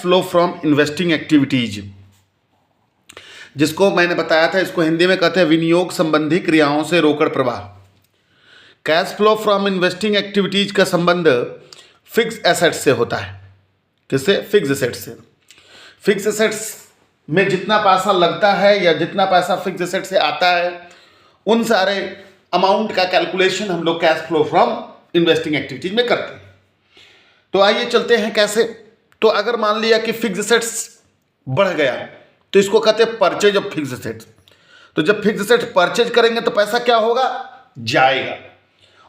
Flow from investing activities, जिसको मैंने बताया था, इसको हिंदी में कहते हैं विनियोग संबंधी क्रियाओं से रोकड़ प्रवाह। Cash flow from investing activities का संबंध फिक्स एसेट्स से होता है। किससे? फिक्स एसेट्स से। फिक्स एसेट्स में जितना पैसा लगता है या जितना पैसा फिक्स एसेट से आता है, उन सारे अमाउंट का कैलकुलेशन हम लोग cash flow from investing activities में करते हैं। तो आइए चलते हैं कैसे। तो अगर मान लिया कि फिक्स एसेट्स बढ़ गया तो इसको कहते हैं परचेज ऑफ फिक्स एसेट्स। तो जब फिक्स एसेट्स परचेज करेंगे तो पैसा क्या होगा? जाएगा।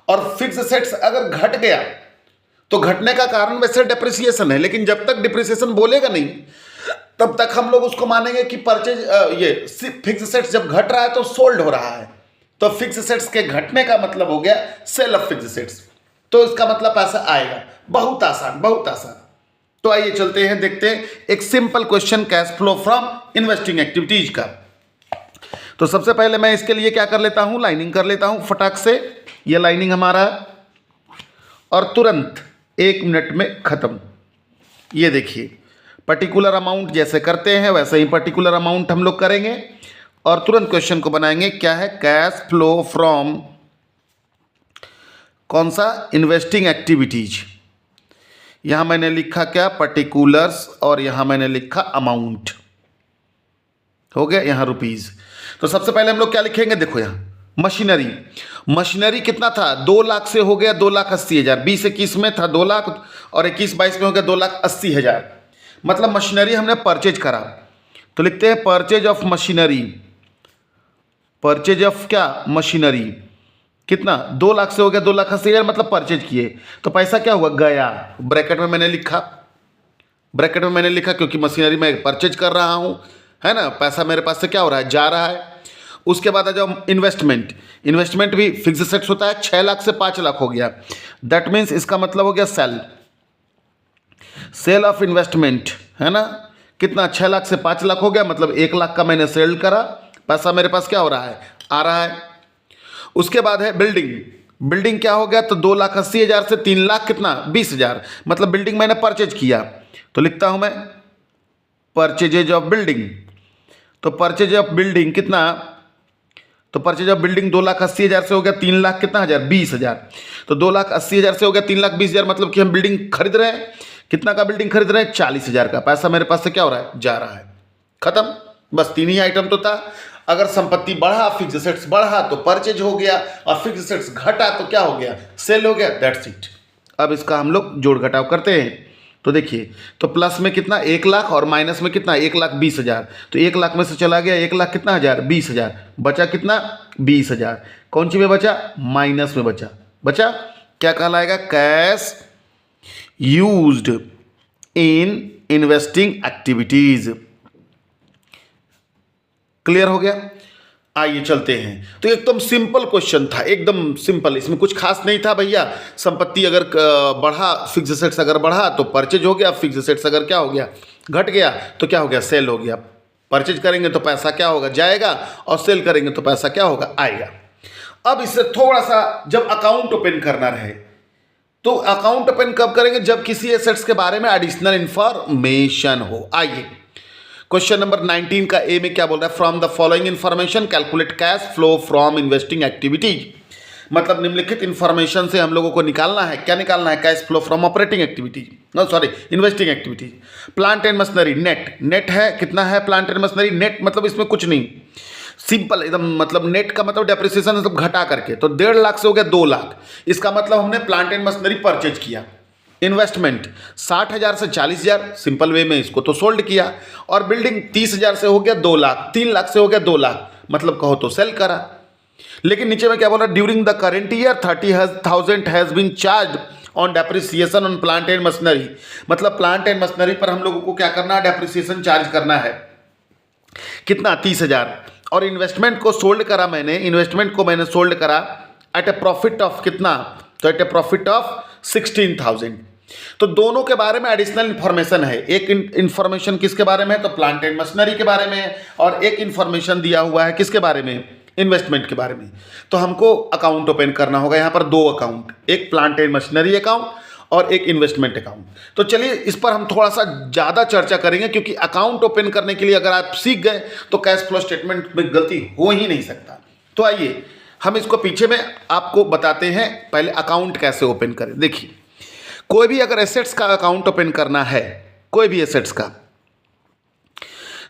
और फिक्स एसेट्स अगर घट गया तो घटने का कारण वैसे डिप्रिसिएशन है, लेकिन जब तक डिप्रिसिएशन बोलेगा नहीं तब तक हम लोग उसको मानेंगे कि परचेज ये फिक्स एसेट्स जब घट रहा है तो सोल्ड हो रहा है। तो फिक्स एसेट्स के घटने का मतलब हो गया सेल ऑफ फिक्स एसेट्स। तो इसका मतलब पैसा आएगा। बहुत आसान, बहुत आसान। तो आइए चलते हैं, देखते हैं एक simple question cash flow from investing activities का। तो सबसे पहले मैं इसके लिए क्या कर लेता हूं, लाइनिंग कर लेता हूं फटाक से। ये लाइनिंग हमारा और तुरंत 1 मिनट में खत्म। ये देखिए, पर्टिकुलर अमाउंट जैसे करते हैं वैसे ही पर्टिकुलर अमाउंट हम लोग करेंगे और तुरंत क्वेश्चन को बनाएंगे। क्या है? कैश फ्लो फ्रॉम कौन सा? Investing activities. यहां मैंने लिखा क्या? पर्टिकुलर्स, और यहां मैंने लिखा अमाउंट। हो गया यहां रुपीज। तो सबसे पहले हम लोग क्या लिखेंगे? देखो यहां मशीनरी। मशीनरी कितना था? 2 लाख से हो गया 2,80,000। 20-21 में था 2 लाख और 21-22 में हो गया 2,80,000। मतलब मशीनरी हमने परचेज करा। तो लिखते हैं purchase of machinery. Purchase of क्या? मशीनरी। कितना? 2 लाख से हो गया 2,80,000, मतलब परचेज किए। तो पैसा क्या हुआ? गया। ब्रैकेट में मैंने लिखा, ब्रैकेट में मैंने लिखा क्योंकि मशीनरी में परचेज कर रहा हूं, है ना। पैसा मेरे पास से क्या हो रहा है? जा रहा है। उसके बाद आ जाओ इन्वेस्टमेंट। इन्वेस्टमेंट भी फिक्स एसेट्स होता है। 6 लाख से 5 लाख हो गया। दैट मीन्स इसका मतलब हो गया सेल। सेल ऑफ इन्वेस्टमेंट, है ना। कितना? 6 लाख से 5 लाख हो गया, मतलब 1 लाख का मैंने सेल करा। पैसा मेरे पास क्या हो रहा है? आ रहा है। उसके बाद है बिल्डिंग। बिल्डिंग क्या हो गया? तो 2,80,000 से 3 लाख कितना? 20,000। मतलब बिल्डिंग मैंने परचेज किया। तो लिखता हूं मैं परचेजेज ऑफ बिल्डिंग। तो परचेज ऑफ बिल्डिंग कितना? तो परचेज ऑफ बिल्डिंग 2,80,000 से हो गया 3 लाख कितना हजार? 20,000। तो 2,80,000 से हो गया 3,20,000, मतलब कि हम बिल्डिंग खरीद रहे हैं। कितना का बिल्डिंग खरीद रहे हैं? 40,000 का। पैसा मेरे पास से क्या हो रहा है? जा रहा है। खत्म। बस 3 ही आइटम तो था। अगर संपत्ति बढ़ा, फिक्स एसेट्स बढ़ा तो परचेज हो गया, और फिक्स एसेट्स घटा तो क्या हो गया? सेल हो गया। That's it. अब इसका हम लोग जोड़ घटाव करते हैं। तो देखिए, तो प्लस में कितना? 1 लाख और माइनस में कितना? 1,20,000। तो 1 लाख में से चला गया 1 लाख कितना हजार? 20,000। बचा कितना? 20,000। कौन सी में बचा? माइनस में बचा। बचा क्या कहलाएगा? Cash used in investing activities. Clear हो गया? आइए चलते हैं। तो एकदम सिंपल क्वेश्चन था, एकदम सिंपल। इसमें कुछ खास नहीं था भैया। संपत्ति अगर बढ़ा, फिक्स एसेट्स अगर बढ़ा तो परचेज हो गया। फिक्स एसेट्स अगर क्या हो गया? घट गया तो क्या हो गया? सेल हो गया। परचेज करेंगे तो पैसा क्या होगा? जाएगा, और सेल करेंगे तो पैसा क्या होगा? आएगा। अब इससे थोड़ा सा, जब अकाउंट ओपन करना रहे तो अकाउंट ओपन कब करेंगे? जब किसी एसेट्स के बारे में एडिशनल इंफॉर्मेशन हो। आइए क्वेश्चन नंबर 19 का ए में क्या बोल रहा है? From the following information calculate cash flow from investing activities. मतलब निम्नलिखित इंफॉर्मेशन से हम लोगों को निकालना है। क्या निकालना है? Cash flow from operating activities, no sorry, investing activities. Plant and machinery net. Net है कितना है? प्लांट एंड मशीनरी नेट मतलब इसमें कुछ नहीं, सिंपल एकदम। मतलब नेट का मतलब डेप्रिसिएशन सब घटा करके। तो 1.5 लाख से हो गया 2 लाख। इसका मतलब हमने प्लांट एंड मशीनरी परचेज किया। इन्वेस्टमेंट 60,000 से 40,000, सिंपल वे में इसको तो सोल्ड किया। और बिल्डिंग 30,000 से हो गया 2 लाख, 3 लाख से हो गया 2 लाख, मतलब कहो तो सेल करा। लेकिन नीचे में क्या बोला? During the current year 30,000 has been charge on depreciation on plant and machinery. मतलब प्लांट एंड मशीनरी पर हम लोगों को क्या करना है? डेप्रिसिएशन चार्ज करना है। कितना? 30,000। और इन्वेस्टमेंट को सोल्ड करा मैंने, इन्वेस्टमेंट को मैंने सोल्ड करा एट ए प्रॉफिट ऑफ कितना? तो एट ए प्रॉफिट ऑफ 16,000। तो दोनों के बारे में एडिशनल इंफॉर्मेशन है। एक इंफॉर्मेशन किसके बारे में है? तो प्लांट एंड मशीनरी के बारे में है। और एक इंफॉर्मेशन दिया हुआ है किसके बारे में? इन्वेस्टमेंट के बारे में। तो हमको अकाउंट ओपन करना होगा। यहाँ पर 2 अकाउंट, एक प्लांट एंड मशीनरी अकाउंट और एक इन्वेस्टमेंट अकाउंट। तो चलिए इस पर हम थोड़ा सा ज़्यादा चर्चा करेंगे, क्योंकि अकाउंट ओपन करने के लिए अगर आप सीख गए तो कैश फ्लो स्टेटमेंट में गलती हो ही नहीं सकता। तो आइए हम इसको पीछे में आपको बताते हैं, पहले अकाउंट कैसे ओपन करें। देखिए, कोई भी अगर एसेट्स का अकाउंट ओपन करना है, कोई भी एसेट्स का,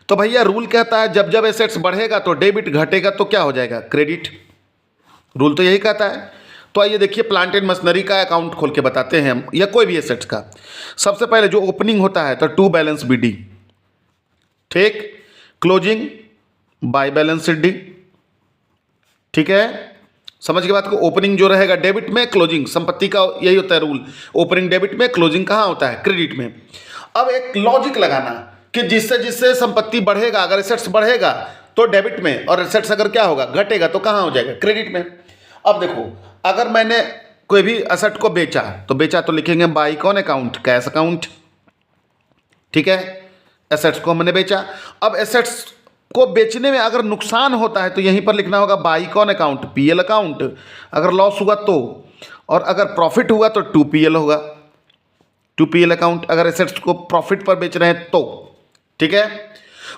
तो भैया रूल कहता है जब जब एसेट्स बढ़ेगा तो डेबिट, घटेगा तो क्या हो जाएगा, क्रेडिट। रूल तो यही कहता है। तो आइए देखिए, प्लांट एंड मशीनरी का अकाउंट खोल के बताते हैं हम, या कोई भी एसेट्स का। सबसे पहले जो ओपनिंग होता है तो टू बैलेंस BD, ठीक, क्लोजिंग बाय बैलेंस डी, ठीक है, समझ के बात को। ओपनिंग जो रहेगा डेबिट में, क्लोजिंग, संपत्ति का यही होता है रूल, ओपनिंग डेबिट में, क्लोजिंग कहाँ होता है, क्रेडिट में। अब एक लॉजिक लगाना कि जिससे जिससे संपत्ति बढ़ेगा, अगर एसेट्स बढ़ेगा तो डेबिट में, और एसेट्स अगर क्या होगा, घटेगा तो कहाँ हो जाएगा, क्रेडिट में। अब देखो, अगर मैंने कोई भी एसेट को बेचा तो लिखेंगे बाई कौन अकाउंट, कैश अकाउंट, ठीक है, एसेट्स को मैंने बेचा। अब एसेट्स को बेचने में अगर नुकसान होता है तो यहीं पर लिखना होगा बाई कौन अकाउंट, PL अकाउंट, अगर लॉस हुआ तो, और अगर प्रॉफिट हुआ तो 2PL होगा, 2PL अकाउंट, अगर एसेट्स को प्रॉफिट पर बेच रहे हैं तो, ठीक है।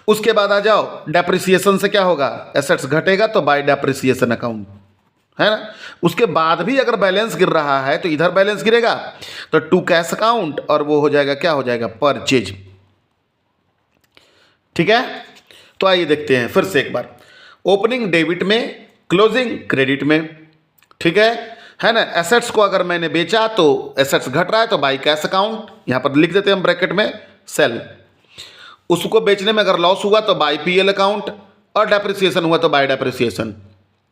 उसके बाद आ जाओ, डेप्रिसिएशन से क्या होगा, एसेट्स घटेगा तो बाय डेप्रिसिएशन अकाउंट, है ना। उसके बाद भी अगर बैलेंस गिर रहा है तो इधर बैलेंस गिरेगा तो टू कैश अकाउंट, और वो हो जाएगा, क्या हो जाएगा, परचेज, ठीक है। तो आइए देखते हैं फिर से एक बार, ओपनिंग डेबिट में, क्लोजिंग क्रेडिट में, ठीक है ना। एसेट्स को अगर मैंने बेचा तो एसेट्स घट रहा है तो बाई कैश अकाउंट, यहां पर लिख देते हैं हम ब्रैकेट में सेल। उसको बेचने में अगर लॉस हुआ तो बाई PL अकाउंट, और डेप्रिसिएशन हुआ तो बाय डेप्रिसिएशन,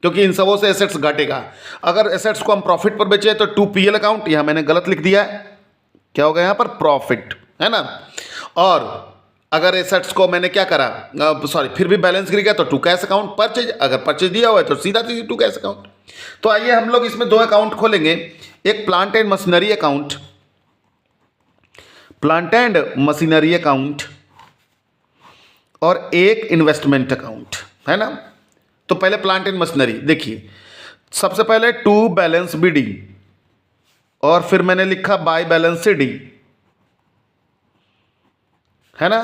क्योंकि इन सबों से एसेट्स घटेगा। अगर एसेट्स को हम प्रॉफिट पर बेचे तो 2PL अकाउंट, यहां मैंने गलत लिख दिया है, क्या होगा यहाँ पर, प्रॉफिट, है ना। और अगर एसेट्स को मैंने क्या करा, सॉरी, फिर भी बैलेंस गिर गया तो टू कैश अकाउंट, परचेज, अगर परचेज दिया हुआ है तो सीधा सीधी टू कैश अकाउंट। तो आइए हम लोग इसमें दो अकाउंट खोलेंगे, एक plant and machinery account, plant and machinery account, और एक इन्वेस्टमेंट अकाउंट, है ना। तो पहले प्लांट एंड मशीनरी, देखिए सबसे पहले टू बैलेंस BD, और फिर मैंने लिखा बाय बैलेंस डी, है ना।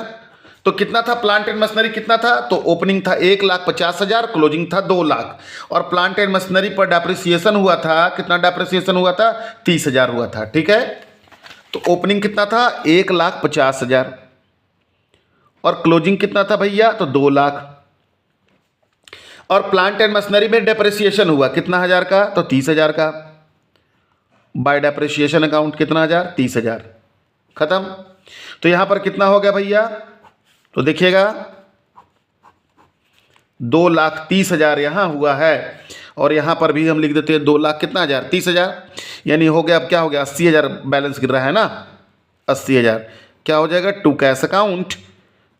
तो कितना था प्लांट एंड मशीनरी, कितना था, तो ओपनिंग था 1,50,000, क्लोजिंग था 2 लाख, और प्लांट एंड मशीनरी पर डेप्रिसिएशन हुआ था, कितना डेप्रिसिएशन हुआ था, 30,000 हुआ था, ठीक है। तो ओपनिंग कितना था, 1,50,000, और क्लोजिंग कितना था भैया, तो 2 लाख, और प्लांट एंड मशीनरी में डेप्रिसिएशन हुआ कितना हजार का, तो 30,000 का, बाय डेप्रिसिएशन अकाउंट कितना हजार, 30,000, खत्म। तो यहां पर कितना हो गया भैया, तो देखिएगा 2,30,000 यहां हुआ है, और यहां पर भी हम लिख देते हैं 2 लाख कितना हजार, 30,000, यानी हो गया, अब क्या हो गया, 80,000 बैलेंस गिर रहा है ना, 80,000, क्या हो जाएगा, टू कैश अकाउंट,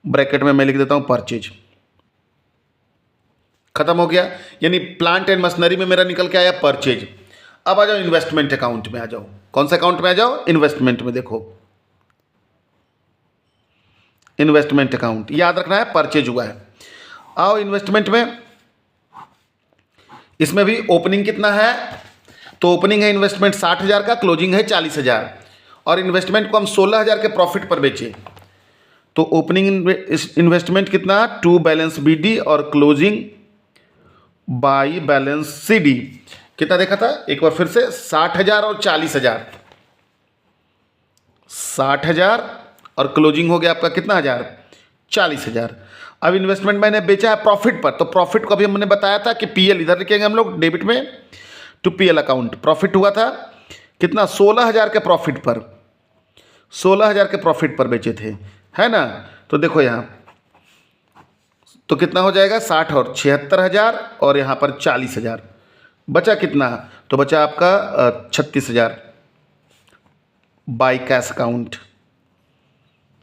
ब्रैकेट में मैं लिख देता हूं परचेज, खत्म हो गया। यानी प्लांट एंड मशीनरी में मेरा निकल के आया परचेज। अब आ जाओ इन्वेस्टमेंट अकाउंट में, आ जाओ, कौन सा अकाउंट में आ जाओ, इन्वेस्टमेंट में। देखो इन्वेस्टमेंट अकाउंट, याद रखना है परचेज हुआ है। आओ इन्वेस्टमेंट में, इसमें भी ओपनिंग कितना है, तो ओपनिंग है इन्वेस्टमेंट 60,000 का, क्लोजिंग है 40,000, और इन्वेस्टमेंट को हम 16,000 के प्रॉफिट पर बेचे। तो ओपनिंग इन्वेस्टमेंट कितना, टू बैलेंस BD, और क्लोजिंग बाई बैलेंस CD, कितना देखा था एक बार फिर से, 60,000 और 40,000, 60,000 और क्लोजिंग हो गया आपका कितना हजार, 40,000। अब इन्वेस्टमेंट मैंने बेचा है प्रॉफिट पर, तो प्रॉफिट को अभी हमने बताया था कि PL इधर लिखेंगे हम लोग डेबिट में, टू PL अकाउंट, प्रॉफिट हुआ था कितना, 16,000 के प्रॉफिट पर, 16,000 के प्रॉफिट पर बेचे थे, है ना। तो देखो यहाँ तो कितना हो जाएगा, 60 और 76,000, और यहाँ पर 40,000, बचा कितना, तो बचा आपका 36,000 बाय कैश अकाउंट,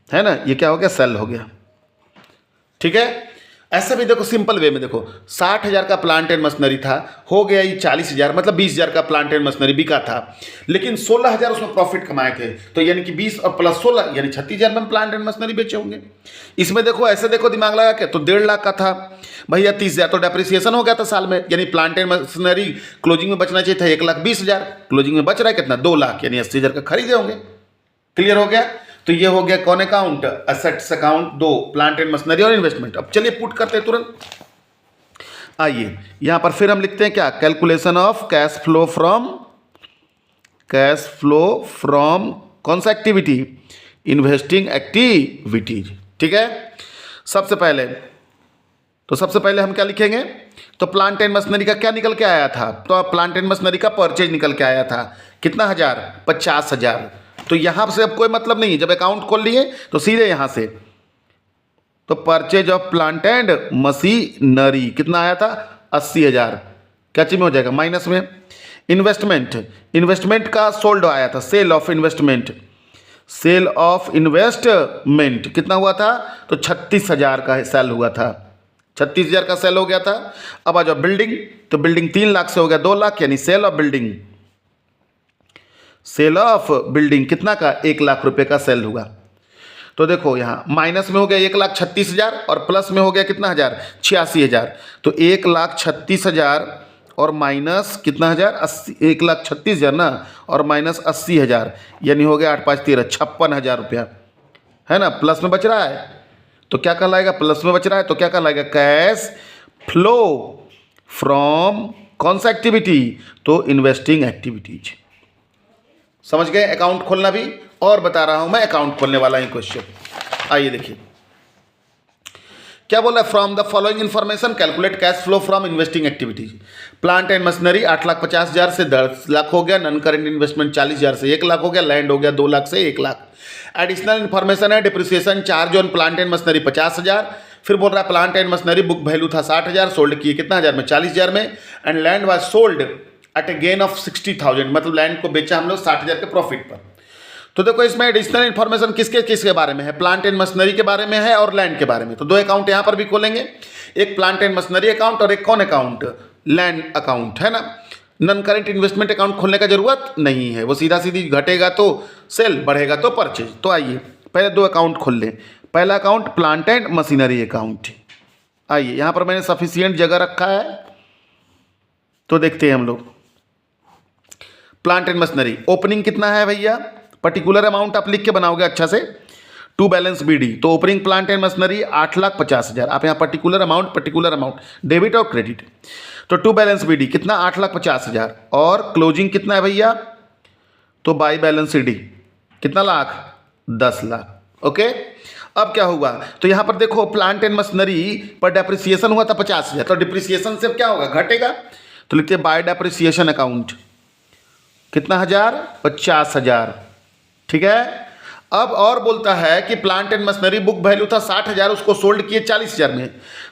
है ना। ये क्या हो गया, सेल हो गया, ठीक है। ऐसा भी देखो सिंपल वे में देखो, 60,000 का प्लांट एंड मशीनरी था, हो गया ये 40,000, मतलब 20,000 का प्लांट एंड मशीनरी बिका था, लेकिन 16,000 उसमें प्रॉफिट कमाए थे, तो यानी कि 20 और प्लस 16 यानी 36,000 में प्लांट एंड मशीनरी बेचे होंगे। इसमें देखो ऐसे देखो दिमाग लगा के, तो 1.5 लाख का था भैया, 30,000 तो डेप्रिसिएशन हो गया था साल में, यानी प्लांट एंड मशीनरी क्लोजिंग में बचना चाहिए था 1,20,000, क्लोजिंग में बच रहा है कितना 2 लाख, यानी 80,000 का खरीदे होंगे। क्लियर हो गया? तो ये हो गया कौन account, assets account 2, plant and machinery और इन्वेस्टमेंट। अब चलिए पुट करते हैं तुरंत। आइए यहां पर फिर हम लिखते हैं क्या, calculation of cash flow from कौन सा एक्टिविटी, इन्वेस्टिंग एक्टिविटीज। ठीक है, सबसे पहले हम क्या लिखेंगे, तो प्लांट एंड मशीनरी का क्या निकल के आया था, तो प्लांट एंड मशीनरी का परचेज निकल के आया था कितना हजार, 50,000। तो यहां से अब कोई मतलब नहीं है, जब अकाउंट खोल लिए तो सीधे यहां से, तो purchase of plant and machinery कितना आया था 80,000, क्या चीज में हो जाएगा माइनस में। इन्वेस्टमेंट का सोल्ड आया था, सेल ऑफ इन्वेस्टमेंट कितना हुआ था, तो 36,000 का सेल हुआ था, 36,000 का सेल हो गया था। अब आ जाओ बिल्डिंग, तो बिल्डिंग 3 लाख से हो गया 2 लाख, यानी सेल ऑफ बिल्डिंग कितना का, 1 लाख रुपए का सेल हुआ। तो देखो यहाँ माइनस में हो गया 1,36,000 और प्लस में हो गया कितना हजार, 86,000। तो 1,36,000 और माइनस कितना हजार, 1,36,000 ना, और माइनस 80,000, यानी हो गया 8 5 13 56,000 रुपया, है ना, प्लस में बच रहा है। तो क्या कहलाएगा, प्लस में बच रहा है तो क्या कहलाएगा, कैश फ्लो फ्रॉम कौन सा एक्टिविटी, तो इन्वेस्टिंग एक्टिविटीज। समझ गए अकाउंट खोलना भी, और बता रहा हूं मैं अकाउंट खोलने वाला ही क्वेश्चन। आइए देखिए क्या बोल रहा है, from the following information calculate cash flow from investing activities. Plant and machinery 8,50,000 से 10 लाख हो गया, नॉन करेंट इन्वेस्टमेंट 40,000 से 1 लाख हो गया, लैंड हो गया 2 लाख से 1 लाख। एडिशनल इन्फॉर्मेशन है, depreciation charge on plant and machinery 50,000, फिर बोल रहा है plant and machinery book value था 60,000, सोल्ड किए कितना हजार में, 40,000 में, and land was sold at A gain of 60,000, मतलब लैंड को बेचा हम लोग 60,000 के प्रॉफिट पर। तो देखो इसमें एडिशनल इन्फॉर्मेशन किसके बारे में है, प्लांट एंड मशीनरी के बारे में है और लैंड के बारे में। तो 2 अकाउंट यहां पर भी खोलेंगे, एक प्लांट एंड मशीनरी अकाउंट और एक कौन अकाउंट, लैंड अकाउंट, है ना। नॉन करेंट इन्वेस्टमेंट अकाउंट खोलने का जरूरत नहीं है, वो सीधा सीधी घटेगा तो सेल, बढ़ेगा तो परचेज। तो आइए पहले 2 अकाउंट खोल लें। पहला account plant and machinery account. आइए यहां पर मैंने सफिशियंट जगह रखा है, तो देखते हैं हम लोग। प्लांट एंड मशीनरी ओपनिंग कितना है भैया, पर्टिकुलर अमाउंट आप लिख के बनाओगे अच्छा से, टू बैलेंस बीडी। तो ओपनिंग प्लांट एंड मशीनरी 8,50,000, आप यहाँ पर्टिकुलर अमाउंट डेबिट और क्रेडिट। तो टू बैलेंस बीडी कितना 8,50,000, और क्लोजिंग कितना है भैया, तो बाई बैलेंस सीडी कितना लाख, 10 लाख। ओके, अब क्या हुआ, तो यहाँ पर देखो प्लांट एंड मशीनरी पर डेप्रिसिएशन हुआ था 50,000, तो डिप्रिसिएशन से क्या होगा, घटेगा। तो लिखते हैं बाय डेप्रिसिएशन अकाउंट कितना हजार, 50,000। ठीक है, अब और बोलता है कि plant and machinery book value था 60,000, उसको सोल्ड किए 40,000 में।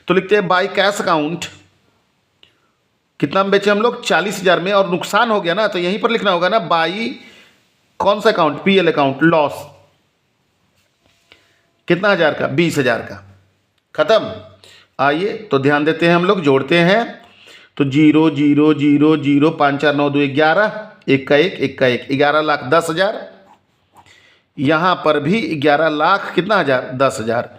तो लिखते हैं बाय कैश अकाउंट कितना में बेचे हम लोग, 40,000 में, और नुकसान हो गया ना, तो यहीं पर लिखना होगा ना, बाई कौन सा अकाउंट, पीएल अकाउंट, लॉस कितना हजार का, 20,000 का, खत्म। आइए तो ध्यान देते हैं हम लोग, जोड़ते हैं। तो 0 0 0 0 5 4 9 2 11, 1 का 1 11,10,000। यहां पर भी 11 लाख कितना हजार, 10,000।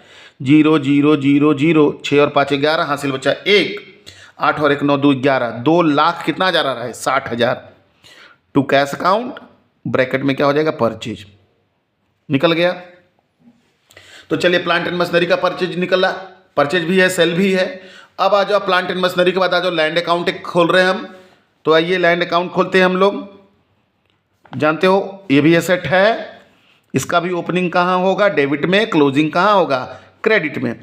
0 0 0 0 6 और 5 11, हासिल बचा 1, 8 और 1 9 2 11, 2 लाख कितना हजार आ रहा है, 60,000। टू कैश अकाउंट ब्रैकेट में क्या हो जाएगा, परचेज निकल गया। तो चलिए प्लांट एंड मशीनरी का परचेज निकला, परचेज भी है, सेल भी है। अब आ जाओ प्लांट एंड मशीनरी के बाद आ जाओ लैंड अकाउंट एक खोल रहे हैं हम। तो आइए लैंड अकाउंट खोलते हैं हम लोग। जानते हो ये भी एसेट है, इसका भी ओपनिंग कहाँ होगा, डेबिट में, क्लोजिंग कहाँ होगा, क्रेडिट में।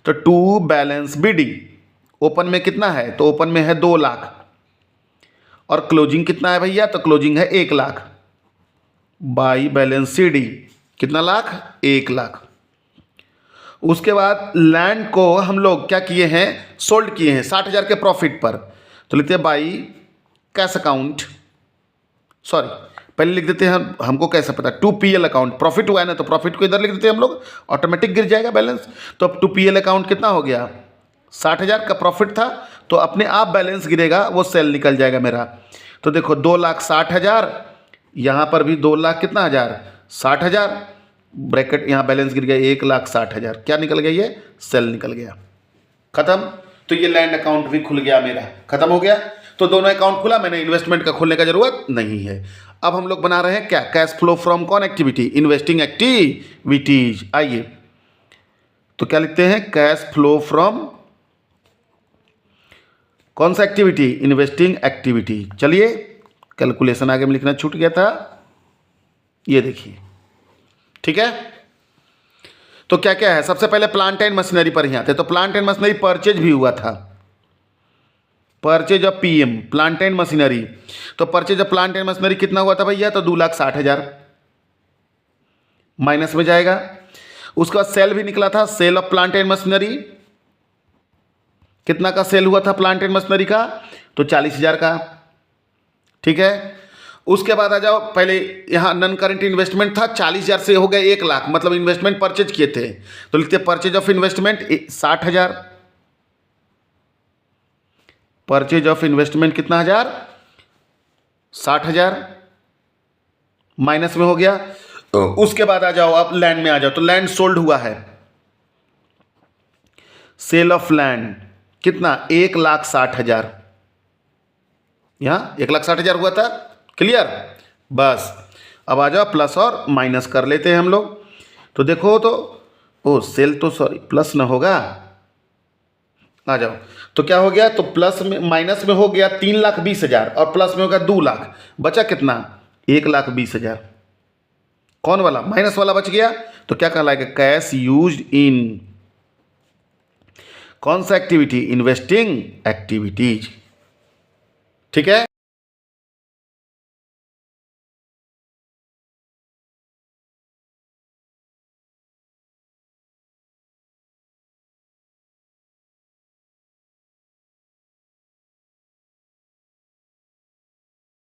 तो टू बैलेंस बीडी ओपन में कितना है, तो ओपन में है 2 लाख, और क्लोजिंग कितना है भैया, तो क्लोजिंग है 1 लाख। बाई बैलेंस सीडी कितना लाख, 1 लाख। उसके बाद लैंड को हम लोग क्या किए हैं, सोल्ड किए हैं 60,000 के प्रॉफिट पर। तो लिखते हैं बाई कैश अकाउंट, सॉरी पहले लिख देते हैं, हमको कैसे पता, टू पीएल अकाउंट, प्रॉफिट हुआ है ना, तो प्रॉफिट को इधर लिख देते हैं हम लोग, ऑटोमेटिक गिर जाएगा बैलेंस। तो अब टू पीएल अकाउंट कितना हो गया, 60,000 का प्रॉफिट था, तो अपने आप बैलेंस गिरेगा, वो सेल निकल जाएगा मेरा। तो देखो 2,60,000, यहाँ पर भी 2 लाख कितना हज़ार, 60,000, ब्रैकेट यहाँ बैलेंस गिर गया 1,60,000, क्या निकल गया, ये सेल निकल गया। खत्म। तो ये लैंड अकाउंट भी खुल गया मेरा, खत्म हो गया। तो दोनों अकाउंट खुला, मैंने इन्वेस्टमेंट का खोलने का जरूरत नहीं है। अब हम लोग बना रहे हैं क्या, कैश फ्लो फ्रॉम कौन एक्टिविटी, इन्वेस्टिंग एक्टिविटीज। आइए तो क्या लिखते हैं, कैश फ्लो फ्रॉम कौन सा एक्टिविटी, इन्वेस्टिंग एक्टिविटी। चलिए कैलकुलेशन आगे में लिखना छूट गया था, ये देखिए, ठीक है। तो क्या क्या है, सबसे पहले प्लांट एंड मशीनरी पर ही आते हैं। तो प्लांट एंड मशीनरी परचेज भी हुआ था, purchase of PM plant and machinery. तो purchase of plant and machinery कितना हुआ था भैया, तो 2,60,000 माइनस में जाएगा। उसका सेल भी निकला था, sale of plant and machinery, कितना का सेल हुआ था प्लांट एंड मशीनरी का, तो 40,000 का, ठीक है। उसके बाद आ जाओ, पहले यहाँ नॉन करंट इन्वेस्टमेंट था, 40,000 से हो गए 1 लाख, मतलब इन्वेस्टमेंट परचेज किए थे, तो लिखते purchase of investment 60,000, purchase of investment कितना हजार, 60,000 माइनस में हो गया। उसके बाद आ जाओ आप लैंड में आ जाओ, तो लैंड सोल्ड हुआ है, सेल ऑफ लैंड कितना, 1,60,000, यहाँ 1,60,000 हुआ था, क्लियर। बस अब आ जाओ प्लस और माइनस कर लेते हैं हम लोग। तो देखो तो ओ सेल तो सॉरी प्लस ना होगा, आ जाओ। तो क्या हो गया, तो प्लस में माइनस में हो गया 3,20,000 और प्लस में हो गया 2 लाख, बचा कितना 1,20,000, कौन वाला, माइनस वाला बच गया। तो क्या कहलाएगा, कैश यूज्ड इन कौन सा एक्टिविटी, इन्वेस्टिंग एक्टिविटीज, ठीक है।